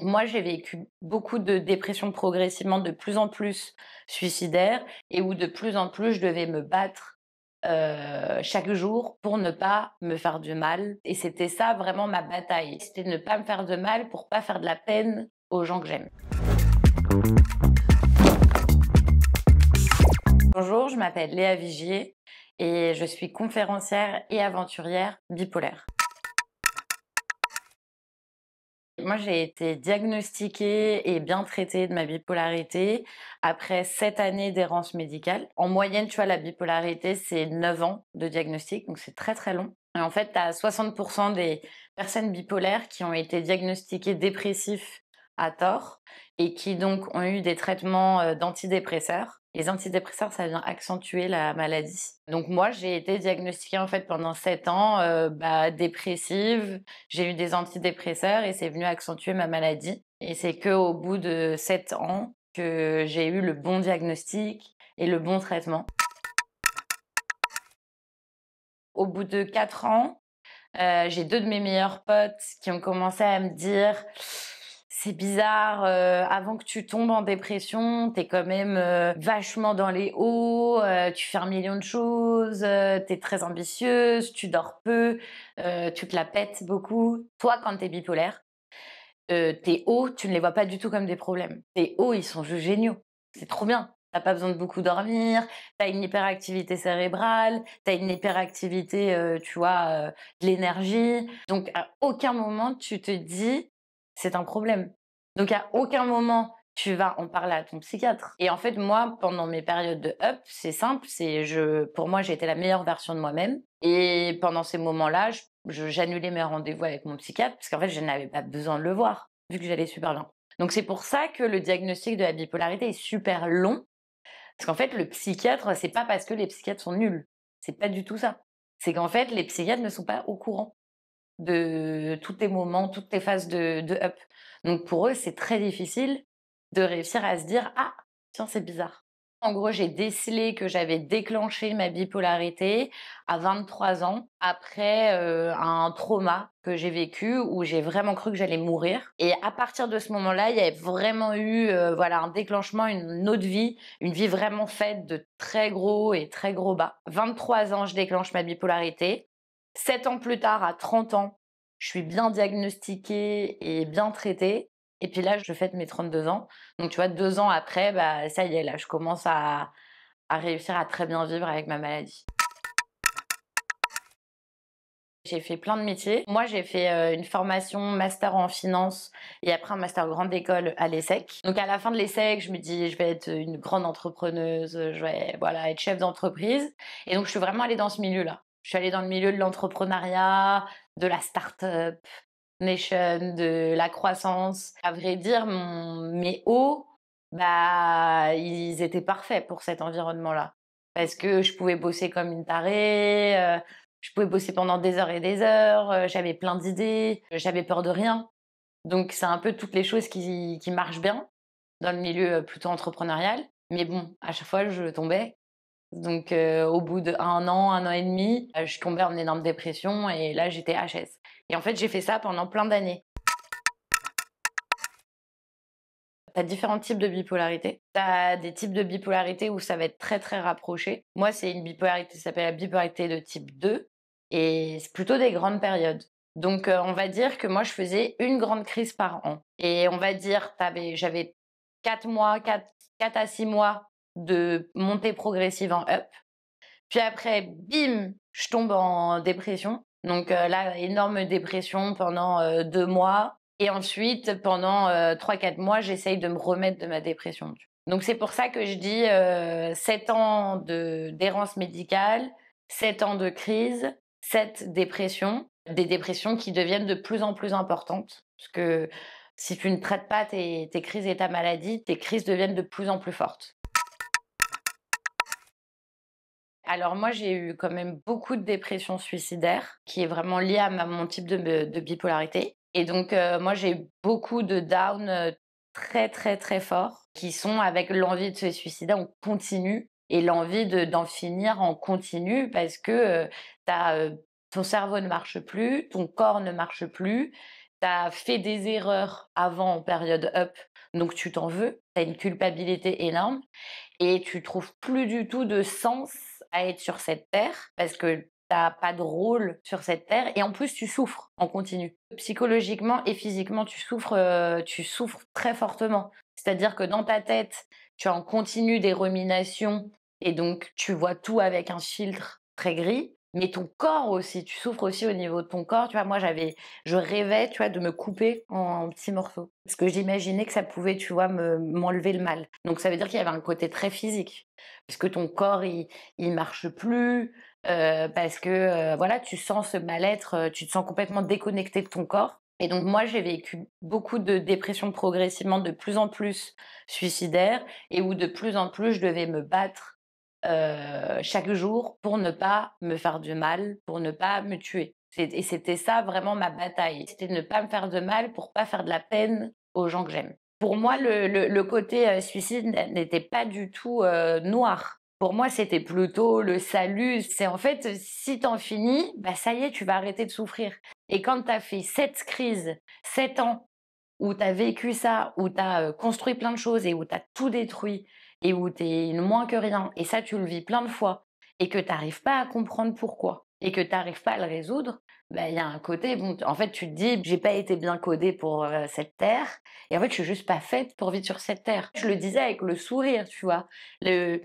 Moi, j'ai vécu beaucoup de dépression progressivement de plus en plus suicidaire et où de plus en plus je devais me battre, chaque jour pour ne pas me faire du mal et c'était ça vraiment ma bataille. C'était de ne pas me faire de mal pour pas faire de la peine aux gens que j'aime. Bonjour, je m'appelle Léa Vigier et je suis conférencière et aventurière bipolaire. Moi, j'ai été diagnostiquée et bien traitée de ma bipolarité après 7 années d'errance médicale. En moyenne, tu vois, la bipolarité, c'est 9 ans de diagnostic, donc c'est très très long. Et en fait, tu as 60% des personnes bipolaires qui ont été diagnostiquées dépressifs à tort et qui donc ont eu des traitements d'antidépresseurs. Les antidépresseurs, ça vient accentuer la maladie. Donc moi, j'ai été diagnostiquée en fait pendant 7 ans dépressive. J'ai eu des antidépresseurs et c'est venu accentuer ma maladie. Et c'est qu'au bout de 7 ans que j'ai eu le bon diagnostic et le bon traitement. Au bout de 4 ans, j'ai 2 de mes meilleurs potes qui ont commencé à me dire: «C'est bizarre, avant que tu tombes en dépression, tu es quand même, vachement dans les hauts, tu fais 1 million de choses, tu es très ambitieuse, tu dors peu, tu te la pètes beaucoup. Toi, quand tu es bipolaire, tes hauts, tu ne les vois pas du tout comme des problèmes. Tes hauts, ils sont juste géniaux. C'est trop bien. T'as pas besoin de beaucoup dormir, tu as une hyperactivité cérébrale, tu as une hyperactivité, tu vois, de l'énergie. Donc à aucun moment tu te dis: «C'est un problème». Donc à aucun moment tu vas en parler à ton psychiatre. Et en fait, moi, pendant mes périodes de up, c'est simple, pour moi, j'étais la meilleure version de moi-même et pendant ces moments-là, j'annulais mes rendez-vous avec mon psychiatre parce qu'en fait, je n'avais pas besoin de le voir, vu que j'allais super bien. Donc c'est pour ça que le diagnostic de la bipolarité est super long, parce qu'en fait, le psychiatre, c'est pas parce que les psychiatres sont nuls. C'est pas du tout ça. C'est qu'en fait, les psychiatres ne sont pas au courant de tous tes moments, toutes tes phases de up. Donc pour eux, c'est très difficile de réussir à se dire: «Ah, tiens, c'est bizarre». En gros, j'ai décelé que j'avais déclenché ma bipolarité à 23 ans après, un trauma que j'ai vécu où j'ai vraiment cru que j'allais mourir et à partir de ce moment-là, il y avait vraiment eu, voilà, un déclenchement, une autre vie, une vie vraiment faite de très gros et très gros bas. 23 ans, je déclenche ma bipolarité. 7 ans plus tard, à 30 ans, je suis bien diagnostiquée et bien traitée et puis là, je fête mes 32 ans. Donc tu vois, 2 ans après, bah, ça y est, là, je commence à réussir à très bien vivre avec ma maladie. J'ai fait plein de métiers. Moi, j'ai fait, une formation master en finance et après un master grande école à l'ESSEC. Donc à la fin de l'ESSEC, je me dis: «Je vais être une grande entrepreneuse, je vais, voilà, être chef d'entreprise» et donc je suis vraiment allée dans ce milieu-là. Je suis allée dans le milieu de l'entrepreneuriat, de la start-up nation, de la croissance. À vrai dire, mes hauts, bah, ils étaient parfaits pour cet environnement-là. Parce que je pouvais bosser comme une tarée, je pouvais bosser pendant des heures, j'avais plein d'idées, j'avais peur de rien. Donc c'est un peu toutes les choses qui marchent bien dans le milieu, plutôt entrepreneurial. Mais bon, à chaque fois, je tombais. Donc au bout d'1 an et demi, je suis tombée en énorme dépression et là, j'étais HS. Et en fait, j'ai fait ça pendant plein d'années. Tu as différents types de bipolarité. Tu as des types de bipolarité où ça va être très, très rapproché. Moi, c'est une bipolarité qui s'appelle la bipolarité de type 2 et c'est plutôt des grandes périodes. Donc on va dire que moi, je faisais une grande crise par an et on va dire j'avais 4 mois, 4 à 6 mois de montée progressive en up. Puis après, bim, je tombe en dépression. Donc là, énorme dépression pendant 2 mois et ensuite pendant 3-4 mois, j'essaye de me remettre de ma dépression. Donc c'est pour ça que je dis, 7 ans d'errance médicale, 7 ans de crise, 7 dépressions, des dépressions qui deviennent de plus en plus importantes. Parce que si tu ne traites pas tes crises et ta maladie, tes crises deviennent de plus en plus fortes. Alors moi, j'ai eu quand même beaucoup de dépression suicidaire, qui est vraiment liée à mon type de bipolarité. Et donc, moi, j'ai eu beaucoup de down très, très, très forts, qui sont avec l'envie de se suicider en continu et l'envie d'en finir en continu parce que ton cerveau ne marche plus, ton corps ne marche plus, tu as fait des erreurs avant en période up, donc tu t'en veux, tu as une culpabilité énorme et tu trouves plus du tout de sens à être sur cette terre parce que tu pas de rôle sur cette terre et en plus tu souffres en continu. Psychologiquement et physiquement, tu souffres très fortement. C'est-à-dire que dans ta tête, tu as en continu des ruminations et donc tu vois tout avec un filtre très gris. Mais ton corps aussi, tu souffres aussi au niveau de ton corps. Tu vois, moi, je rêvais, tu vois, de me couper en petits morceaux. Parce que j'imaginais que ça pouvait, tu vois, m'enlever le mal. Donc, ça veut dire qu'il y avait un côté très physique. Parce que ton corps, il marche plus. Parce que, voilà, tu sens ce mal-être, tu te sens complètement déconnecté de ton corps. Et donc, moi, j'ai vécu beaucoup de dépression progressivement de plus en plus suicidaire et où de plus en plus, je devais me battre chaque jour pour ne pas me faire du mal, pour ne pas me tuer. Et c'était ça vraiment ma bataille. C'était de ne pas me faire de mal pour pas faire de la peine aux gens que j'aime. Pour moi, le côté suicide n'était pas du tout noir. Pour moi, c'était plutôt le salut. C'est en fait, si t'en finis, bah ça y est, tu vas arrêter de souffrir. Et quand tu as fait 7 crises, 7 ans, où tu as vécu ça, où tu as construit plein de choses et où tu as tout détruit et où tu es moins que rien, et ça, tu le vis plein de fois, et que tu n'arrives pas à comprendre pourquoi, et que tu n'arrives pas à le résoudre, bah, il y a un côté, bon, en fait, tu te dis, j'ai pas été bien codée pour cette terre, et en fait, je suis juste pas faite pour vivre sur cette terre. Je le disais avec le sourire, tu vois. Le,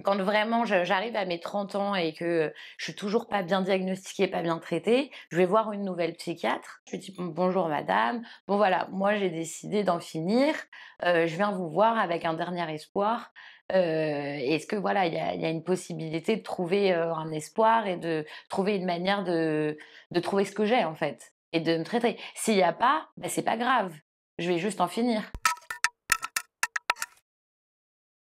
quand vraiment j'arrive à mes 30 ans et que je suis toujours pas bien diagnostiquée, pas bien traitée, je vais voir une nouvelle psychiatre. Je lui dis: «Bonjour madame, bon voilà, moi j'ai décidé d'en finir, je viens vous voir avec un dernier espoir. Est-ce que voilà, il y a une possibilité de trouver, un espoir et de trouver une manière de trouver ce que j'ai en fait et de me traiter? S'il y a pas, bah, c'est pas grave, je vais juste en finir».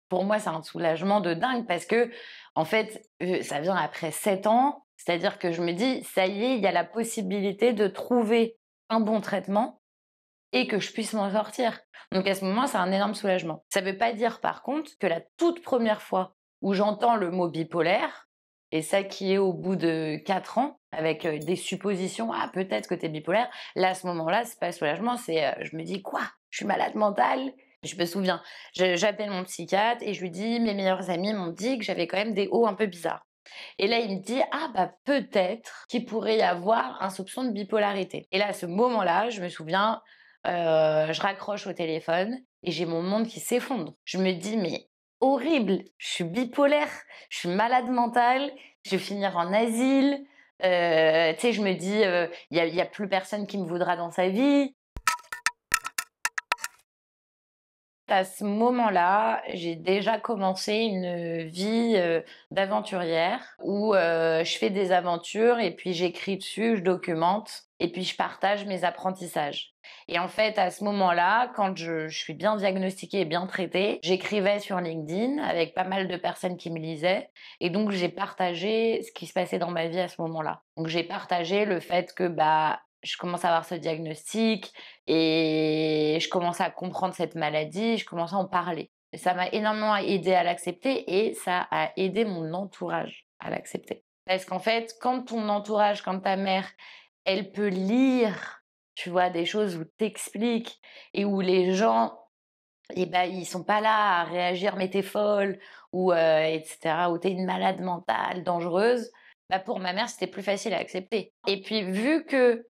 Pour moi, c'est un soulagement de dingue parce que, en fait, ça vient après 7 ans. C'est-à-dire que je me dis: «Ça y est, il y a la possibilité de trouver un bon traitement et que je puisse m'en sortir». Donc à ce moment, c'est un énorme soulagement. Ça veut pas dire par contre que la toute première fois où j'entends le mot bipolaire et ça qui est au bout de 4 ans avec, des suppositions: «Ah peut-être que tu es bipolaire». Là, à ce moment-là, c'est pas soulagement, c'est, je me dis: «Quoi? Je suis malade mentale?» Je me souviens, j'appelle mon psychiatre et je lui dis: «Mes meilleurs amis m'ont dit que j'avais quand même des hauts un peu bizarres». Et là, il me dit: «Ah bah, peut-être qu'il pourrait y avoir un soupçon de bipolarité». Et là, à ce moment-là, je me souviens, je raccroche au téléphone et j'ai mon monde qui s'effondre. Je me dis: «Mais horrible, je suis bipolaire, je suis malade mentale, je vais finir en asile». Tu sais, je me dis, «Il y a plus personne qui me voudra dans sa vie». À ce moment-là, j'ai déjà commencé une vie, d'aventurière où, je fais des aventures et puis j'écris dessus, je documente et puis je partage mes apprentissages. Et en fait, à ce moment-là, quand je suis bien diagnostiquée et bien traitée, j'écrivais sur LinkedIn avec pas mal de personnes qui me lisaient et donc j'ai partagé ce qui se passait dans ma vie à ce moment-là. Donc j'ai partagé le fait que, bah, je commence à avoir ce diagnostic, et je commençais à comprendre cette maladie, je commençais à en parler. Et ça m'a énormément aidé à l'accepter et ça a aidé mon entourage à l'accepter. Parce qu'en fait, quand ton entourage, quand ta mère, elle peut lire, tu vois, des choses où t'expliques et où les gens, eh ben, ils sont pas là à réagir, mais t'es folle, ou etc., ou t'es une malade mentale, dangereuse, bah pour ma mère, c'était plus facile à accepter. Et puis, vu que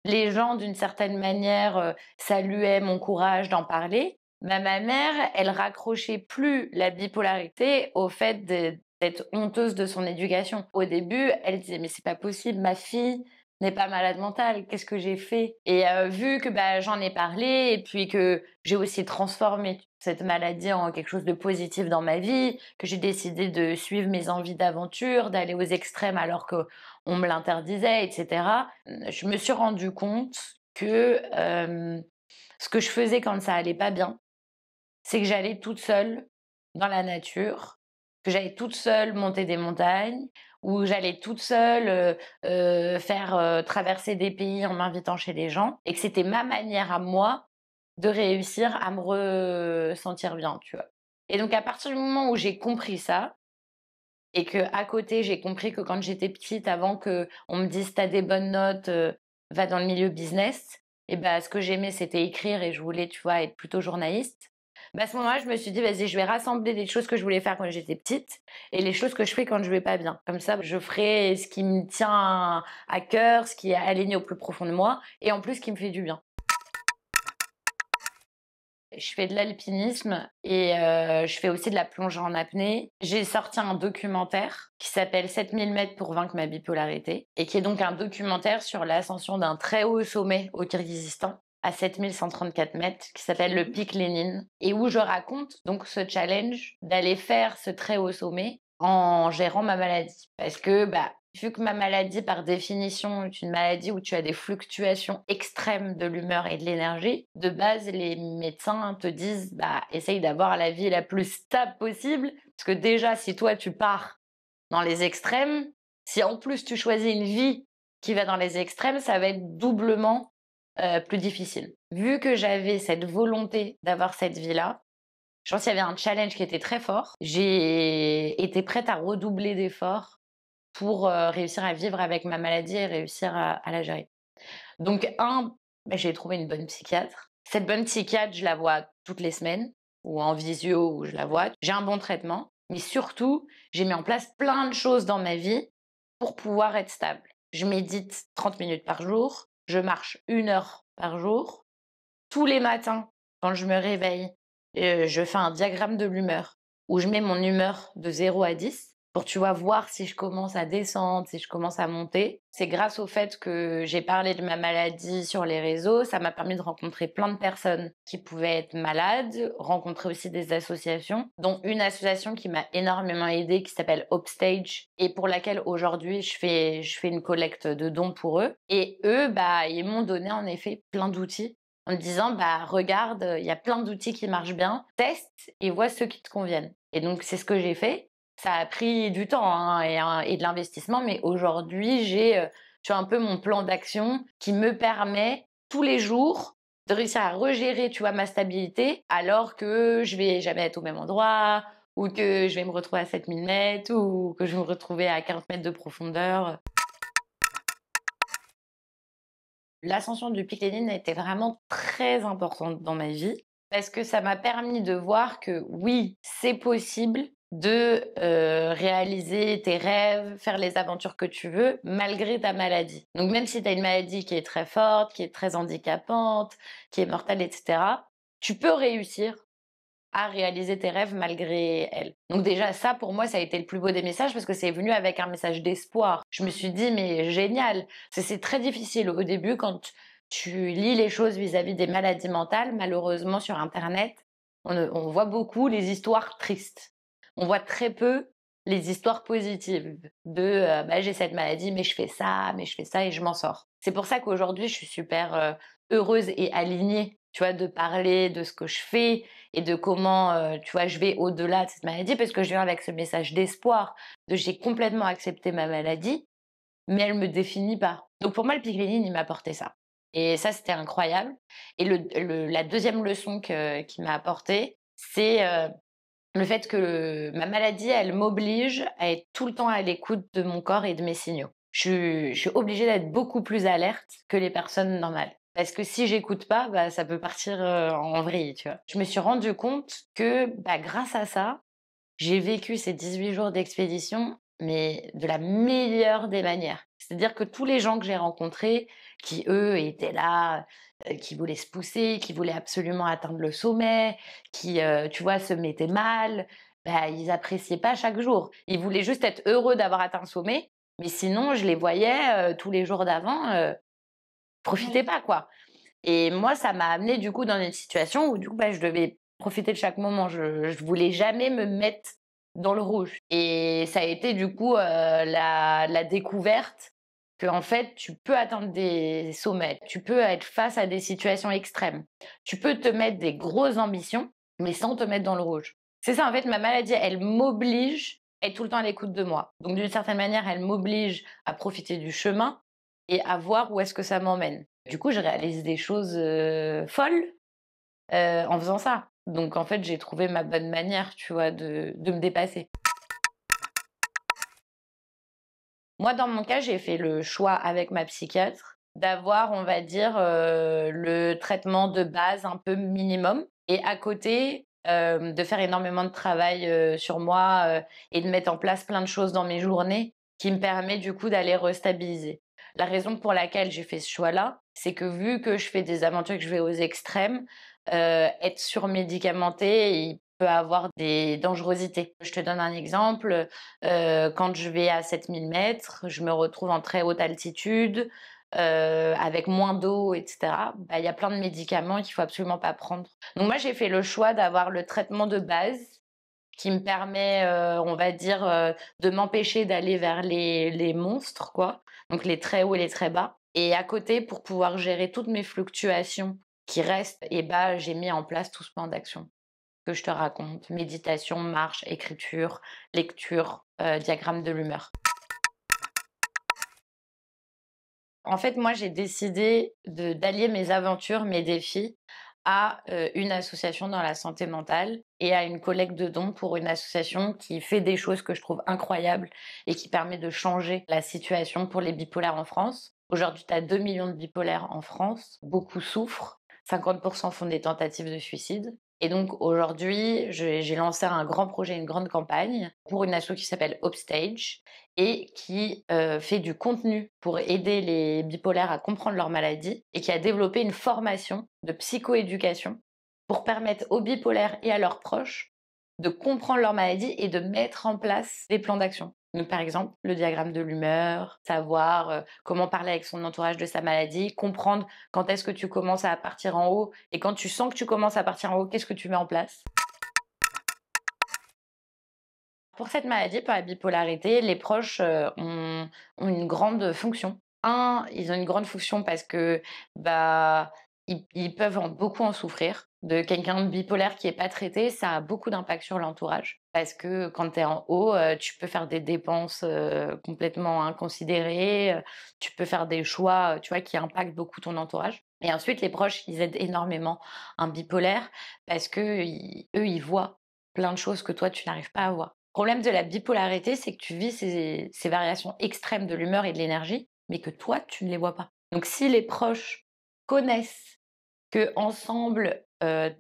les gens, d'une certaine manière, saluaient mon courage d'en parler, bah, ma mère, elle raccrochait plus la bipolarité au fait d'être honteuse de son éducation. Au début, elle disait: «Mais c'est pas possible, ma fille n'est pas malade mentale, qu'est-ce que j'ai fait?» Et vu que, bah, j'en ai parlé et puis que j'ai aussi transformé cette maladie en quelque chose de positif dans ma vie, que j'ai décidé de suivre mes envies d'aventure, d'aller aux extrêmes alors qu'on me l'interdisait et cetera. Je me suis rendu compte que, ce que je faisais quand ça allait pas bien, c'est que j'allais toute seule dans la nature, que j'allais toute seule monter des montagnes, ou j'allais toute seule, faire, traverser des pays en m'invitant chez les gens et que c'était ma manière à moi de réussir à me ressentir bien, tu vois? Et donc à partir du moment où j'ai compris ça et qu'à côté, j'ai compris que quand j'étais petite, avant qu'on me dise: «Tu as des bonnes notes, va dans le milieu business», et bah, ce que j'aimais, c'était écrire et je voulais, tu vois, être plutôt journaliste. Bah, à ce moment-là, je me suis dit: «Vas-y, je vais rassembler les choses que je voulais faire quand j'étais petite et les choses que je fais quand je vais pas bien. Comme ça, je ferai ce qui me tient à cœur, ce qui est aligné au plus profond de moi et en plus, ce qui me fait du bien». Je fais de l'alpinisme et je fais aussi de la plongée en apnée. J'ai sorti un documentaire qui s'appelle 7000 mètres pour vaincre ma bipolarité et qui est donc un documentaire sur l'ascension d'un très haut sommet au Kirghizistan à 7134 mètres qui s'appelle le pic Lénine et où je raconte donc ce challenge d'aller faire ce très haut sommet en gérant ma maladie. Parce que, bah, vu que ma maladie, par définition, est une maladie où tu as des fluctuations extrêmes de l'humeur et de l'énergie, de base, les médecins te disent, bah, essaye d'avoir la vie la plus stable possible. Parce que déjà, si toi, tu pars dans les extrêmes, si en plus tu choisis une vie qui va dans les extrêmes, ça va être doublement plus difficile. Vu que j'avais cette volonté d'avoir cette vie-là, je pense qu'il y avait un challenge qui était très fort. J'ai été prête à redoubler d'efforts pour réussir à vivre avec ma maladie et réussir à la gérer. Donc bah, j'ai trouvé une bonne psychiatre. Cette bonne psychiatre, je la vois toutes les semaines ou en visio où je la vois. J'ai un bon traitement, mais surtout, j'ai mis en place plein de choses dans ma vie pour pouvoir être stable. Je médite 30 minutes par jour, je marche 1 heure par jour. Tous les matins, quand je me réveille, je fais un diagramme de l'humeur où je mets mon humeur de 0 à 10 pour, tu vois, voir si je commence à descendre, si je commence à monter. C'est grâce au fait que j'ai parlé de ma maladie sur les réseaux, ça m'a permis de rencontrer plein de personnes qui pouvaient être malades, rencontrer aussi des associations, dont une association qui m'a énormément aidée qui s'appelle Upstage et pour laquelle aujourd'hui je fais une collecte de dons pour eux. Et eux, bah, ils m'ont donné en effet plein d'outils en me disant, bah, regarde, il y a plein d'outils qui marchent bien, teste et vois ceux qui te conviennent. Et donc, c'est ce que j'ai fait. Ça a pris du temps hein, et de l'investissement, mais aujourd'hui, j'ai tu vois, un peu mon plan d'action qui me permet tous les jours de réussir à regérer, tu vois, ma stabilité, alors que je vais jamais être au même endroit, ou que je vais me retrouver à 7000 mètres, ou que je vais me retrouver à 40 mètres de profondeur. L'ascension du pic Lénine a été vraiment très importante dans ma vie parce que ça m'a permis de voir que oui, c'est possible de réaliser tes rêves, faire les aventures que tu veux malgré ta maladie. Donc même si tu as une maladie qui est très forte, qui est très handicapante, qui est mortelle, etc., tu peux réussir à réaliser tes rêves malgré elle. Donc déjà ça pour moi ça a été le plus beau des messages parce que c'est venu avec un message d'espoir. Je me suis dit mais génial, c'est très difficile au début quand tu lis les choses vis-à-vis des maladies mentales, malheureusement sur internet, on voit beaucoup les histoires tristes. On voit très peu les histoires positives de bah, j'ai cette maladie mais je fais ça, et je m'en sors. C'est pour ça qu'aujourd'hui je suis super heureuse et alignée, tu vois, de parler de ce que je fais et de comment, tu vois, je vais au-delà de cette maladie parce que je viens avec ce message d'espoir, de j'ai complètement accepté ma maladie, mais elle me définit pas. Donc pour moi, le Piclénine, il m'a apporté ça et ça, c'était incroyable et la deuxième leçon qu'il m'a apportée, c'est, le fait que ma maladie, elle m'oblige à être tout le temps à l'écoute de mon corps et de mes signaux. Je suis obligée d'être beaucoup plus alerte que les personnes normales. Parce que si j'écoute pas, bah, ça peut partir en vrille, tu vois. Je me suis rendu compte que bah, grâce à ça, j'ai vécu ces 18 jours d'expédition, mais de la meilleure des manières. C'est-à-dire que tous les gens que j'ai rencontrés, qui eux étaient là, qui voulaient se pousser, qui voulaient absolument atteindre le sommet, qui, tu vois, se mettaient mal, bah, ils appréciaient pas chaque jour. Ils voulaient juste être heureux d'avoir atteint le sommet, mais sinon, je les voyais tous les jours d'avant, profitaient pas, quoi. Et moi, ça m'a amenée du coup dans une situation où du coup, bah, je devais profiter de chaque moment. Je voulais jamais me mettre dans le rouge. Et ça a été du coup la découverte que en fait, tu peux atteindre des sommets, tu peux être face à des situations extrêmes, tu peux te mettre des grosses ambitions, mais sans te mettre dans le rouge. C'est ça, en fait, ma maladie, elle m'oblige à être tout le temps à l'écoute de moi. Donc d'une certaine manière, elle m'oblige à profiter du chemin et à voir où est-ce que ça m'emmène. Du coup, je réalise des choses folles en faisant ça. Donc, en fait, j'ai trouvé ma bonne manière, tu vois, de me dépasser. Moi, dans mon cas, j'ai fait le choix avec ma psychiatre d'avoir, on va dire, le traitement de base un peu minimum et à côté, de faire énormément de travail, sur moi, et de mettre en place plein de choses dans mes journées qui me permet du coup d'aller restabiliser. La raison pour laquelle j'ai fait ce choix-là, c'est que vu que je fais des aventures et que je vais aux extrêmes, être surmédicamenté, il peut avoir des dangerosités. Je te donne un exemple, quand je vais à 7 000 mètres, je me retrouve en très haute altitude, avec moins d'eau et cetera. Bah, il y a plein de médicaments qu'il faut absolument pas prendre. Donc moi, j'ai fait le choix d'avoir le traitement de base qui me permet, on va dire, de m'empêcher d'aller vers les monstres, quoi, donc les très hauts et les très bas et à côté, pour pouvoir gérer toutes mes fluctuations qui restent et bah, j'ai mis en place tout ce plan d'action que je te raconte: méditation, marche, écriture, lecture, diagramme de l'humeur. En fait, moi, j'ai décidé d'allier mes aventures, mes défis à une association dans la santé mentale et à une collecte de dons pour une association qui fait des choses que je trouve incroyables et qui permet de changer la situation pour les bipolaires en France. Aujourd'hui, tu as 2 millions de bipolaires en France. Beaucoup souffrent. 50% font des tentatives de suicide. Et donc aujourd'hui, j'ai lancé un grand projet, une grande campagne pour une asso qui s'appelle Upstage et qui fait du contenu pour aider les bipolaires à comprendre leur maladie et qui a développé une formation de psychoéducation pour permettre aux bipolaires et à leurs proches de comprendre leur maladie et de mettre en place des plans d'action. Donc, par exemple, le diagramme de l'humeur, savoir comment parler avec son entourage de sa maladie, comprendre quand est-ce que tu commences à partir en haut et quand tu sens que tu commences à partir en haut, qu'est-ce que tu mets en place. Pour cette maladie, pour la bipolarité, les proches ont une grande fonction. Ils ont une grande fonction parce que bah, ils peuvent beaucoup en souffrir. De quelqu'un de bipolaire qui n'est pas traité, ça a beaucoup d'impact sur l'entourage. Parce que quand tu es en haut, tu peux faire des dépenses complètement inconsidérées, tu peux faire des choix tu vois, qui impactent beaucoup ton entourage. Et ensuite, les proches, ils aident énormément un bipolaire parce que eux, ils voient plein de choses que toi, tu n'arrives pas à voir. Le problème de la bipolarité, c'est que tu vis ces variations extrêmes de l'humeur et de l'énergie, mais que toi, tu ne les vois pas. Donc si les proches connaissent que ensemble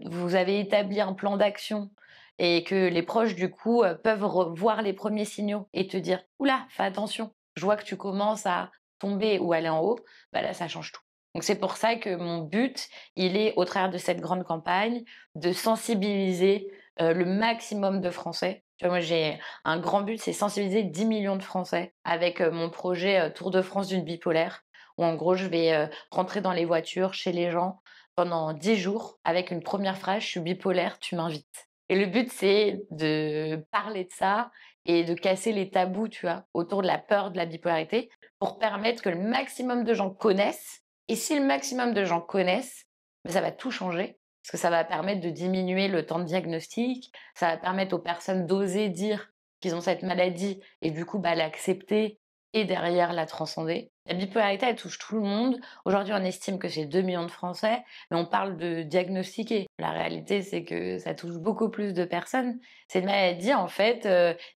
vous avez établi un plan d'action et que les proches, du coup, peuvent voir les premiers signaux et te dire: «Ouh fais attention, je vois que tu commences à tomber ou aller en haut», bah là, ça change tout. Donc c'est pour ça que mon but, il est, au travers de cette grande campagne, de sensibiliser, le maximum de Français. Tu vois, moi, j'ai un grand but, c'est sensibiliser 10 millions de Français avec, mon projet, Tour de France d'une bipolaire, où en gros, je vais, rentrer dans les voitures, chez les gens, pendant 10 jours avec une première phrase: «Je suis bipolaire, tu m'invites». Et le but, c'est de parler de ça et de casser les tabous, tu vois, autour de la peur de la bipolarité pour permettre que le maximum de gens connaissent et si le maximum de gens connaissent, bah, ça va tout changer parce que ça va permettre de diminuer le temps de diagnostic, ça va permettre aux personnes d'oser dire qu'ils ont cette maladie et du coup, bah, l'accepter et derrière la transcender. La bipolarité, elle touche tout le monde. Aujourd'hui, on estime que c'est 2 millions de Français, mais on parle de diagnostiquer. La réalité, c'est que ça touche beaucoup plus de personnes. C'est une maladie, en fait,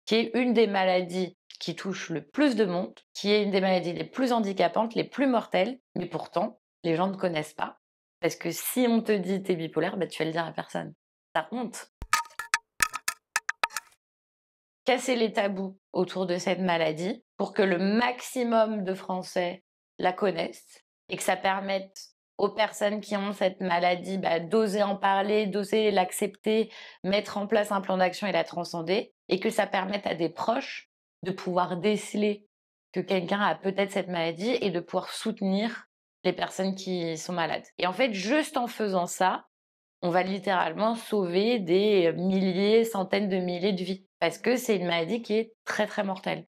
qui est une des maladies qui touche le plus de monde, qui est une des maladies les plus handicapantes, les plus mortelles, mais pourtant, les gens ne connaissent pas. Parce que si on te dit t'es bipolaire, bah, tu vas le dire à personne. T'as honte. Casser les tabous autour de cette maladie pour que le maximum de Français la connaissent et que ça permette aux personnes qui ont cette maladie bah, d'oser en parler, d'oser l'accepter, mettre en place un plan d'action et la transcender, et que ça permette à des proches de pouvoir déceler que quelqu'un a peut-être cette maladie et de pouvoir soutenir les personnes qui sont malades. Et en fait, juste en faisant ça, on va littéralement sauver des milliers, centaines de milliers de vies. Parce que c'est une maladie qui est très, très mortelle.